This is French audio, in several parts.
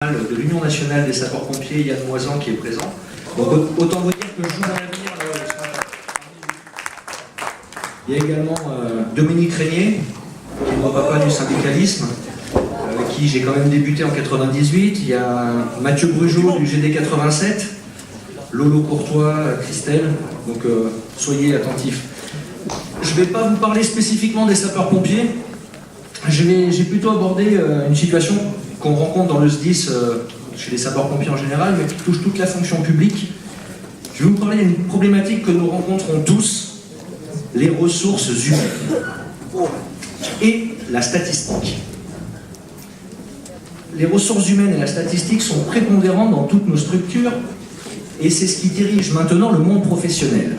de l'Union nationale des sapeurs-pompiers, Yann Moisan, qui est présent. Donc, autant vous dire que je joue dans l'avenir. Il y a également Dominique Régnier, qui est mon papa du syndicalisme, avec qui j'ai quand même débuté en 98. Il y a Mathieu Brugeot du GD 87, Lolo Courtois, Christelle, donc soyez attentifs. Je ne vais pas vous parler spécifiquement des sapeurs-pompiers, j'ai plutôt abordé une situation qu'on rencontre dans le SDIS chez les sapeurs-pompiers en général, mais qui touche toute la fonction publique. Je vais vous parler d'une problématique que nous rencontrons tous, les ressources humaines et la statistique. Les ressources humaines et la statistique sont prépondérantes dans toutes nos structures et c'est ce qui dirige maintenant le monde professionnel.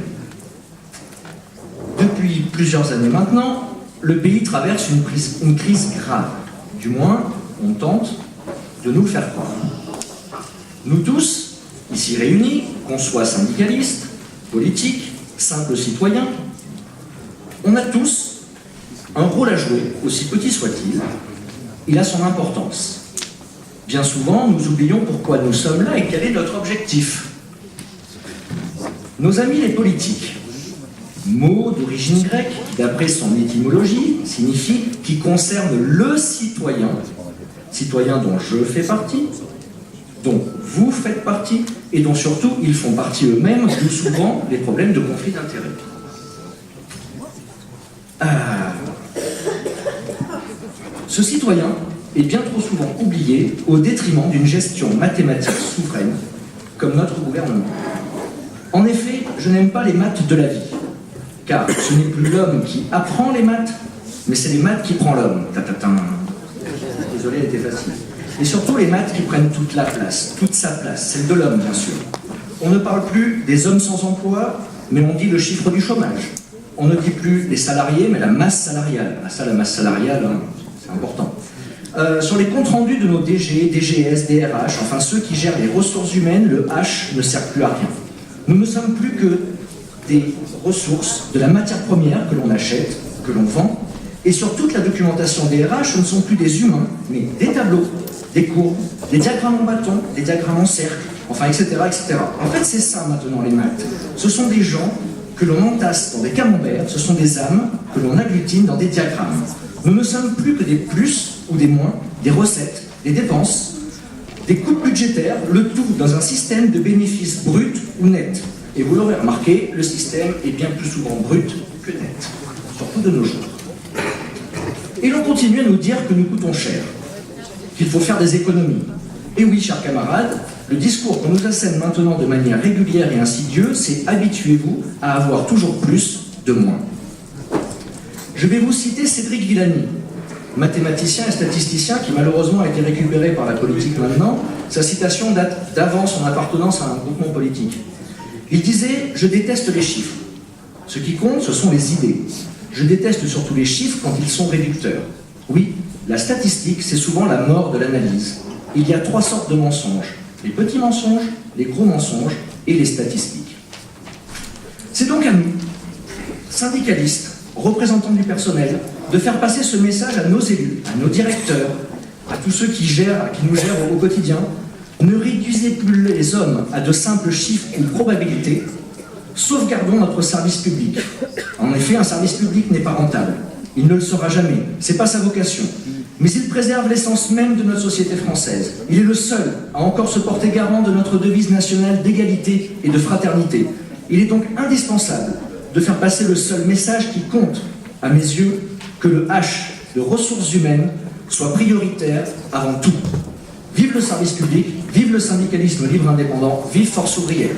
Depuis plusieurs années maintenant, le pays traverse une crise grave. Du moins, on tente de nous le faire croire. Nous tous, ici réunis, qu'on soit syndicalistes, politiques, simples citoyens, on a tous un rôle à jouer, aussi petit soit-il. Il a son importance. Bien souvent, nous oublions pourquoi nous sommes là et quel est notre objectif. Nos amis les politiques, mot d'origine grecque, qui d'après son étymologie signifie « qui concerne le citoyen », citoyen dont je fais partie, dont vous faites partie, et dont surtout ils font partie eux-mêmes, d'où souvent les problèmes de conflit d'intérêts. Ce citoyen est bien trop souvent oublié au détriment d'une gestion mathématique souveraine, comme notre gouvernement. En effet, je n'aime pas les maths de la vie, car ce n'est plus l'homme qui apprend les maths, mais c'est les maths qui prend l'homme. Désolé, elle était facile. Et surtout les maths qui prennent toute la place, toute sa place, celle de l'homme bien sûr. On ne parle plus des hommes sans emploi, mais on dit le chiffre du chômage. On ne dit plus les salariés, mais la masse salariale. Ah ça, la masse salariale, hein, c'est important. Sur les comptes rendus de nos DG, DGS, DRH, enfin ceux qui gèrent les ressources humaines, le H ne sert plus à rien. Nous ne sommes plus que des ressources, de la matière première que l'on achète, que l'on vend, et sur toute la documentation des RH, ce ne sont plus des humains, mais des tableaux, des courbes, des diagrammes en bâton, des diagrammes en cercle, enfin, etc., etc. En fait, c'est ça maintenant les maths. Ce sont des gens que l'on entasse dans des camemberts, ce sont des âmes que l'on agglutine dans des diagrammes. Nous ne sommes plus que des plus ou des moins, des recettes, des dépenses, des coupes budgétaires, le tout dans un système de bénéfices bruts ou nets. Et vous l'aurez remarqué, le système est bien plus souvent brut que net, surtout de nos jours. Et l'on continue à nous dire que nous coûtons cher, qu'il faut faire des économies. Et oui, chers camarades, le discours qu'on nous assène maintenant de manière régulière et insidieuse, c'est « habituez-vous à avoir toujours plus de moins ». Je vais vous citer Cédric Villani, mathématicien et statisticien qui malheureusement a été récupéré par la politique maintenant. Sa citation date d'avant son appartenance à un groupement politique. Il disait « Je déteste les chiffres. Ce qui compte, ce sont les idées. Je déteste surtout les chiffres quand ils sont réducteurs. Oui, la statistique, c'est souvent la mort de l'analyse. Il y a 3 sortes de mensonges. Les petits mensonges, les gros mensonges et les statistiques. » C'est donc à nous, syndicalistes, représentants du personnel, de faire passer ce message à nos élus, à nos directeurs, à tous ceux qui nous gèrent au quotidien. Ne réduisez plus les hommes à de simples chiffres ou probabilités. Sauvegardons notre service public. En effet, un service public n'est pas rentable. Il ne le sera jamais. Ce n'est pas sa vocation. Mais il préserve l'essence même de notre société française. Il est le seul à encore se porter garant de notre devise nationale d'égalité et de fraternité. Il est donc indispensable de faire passer le seul message qui compte, à mes yeux, que le H de ressources humaines soit prioritaire avant tout. Vive le service public, vive le syndicalisme libre indépendant, vive Force ouvrière.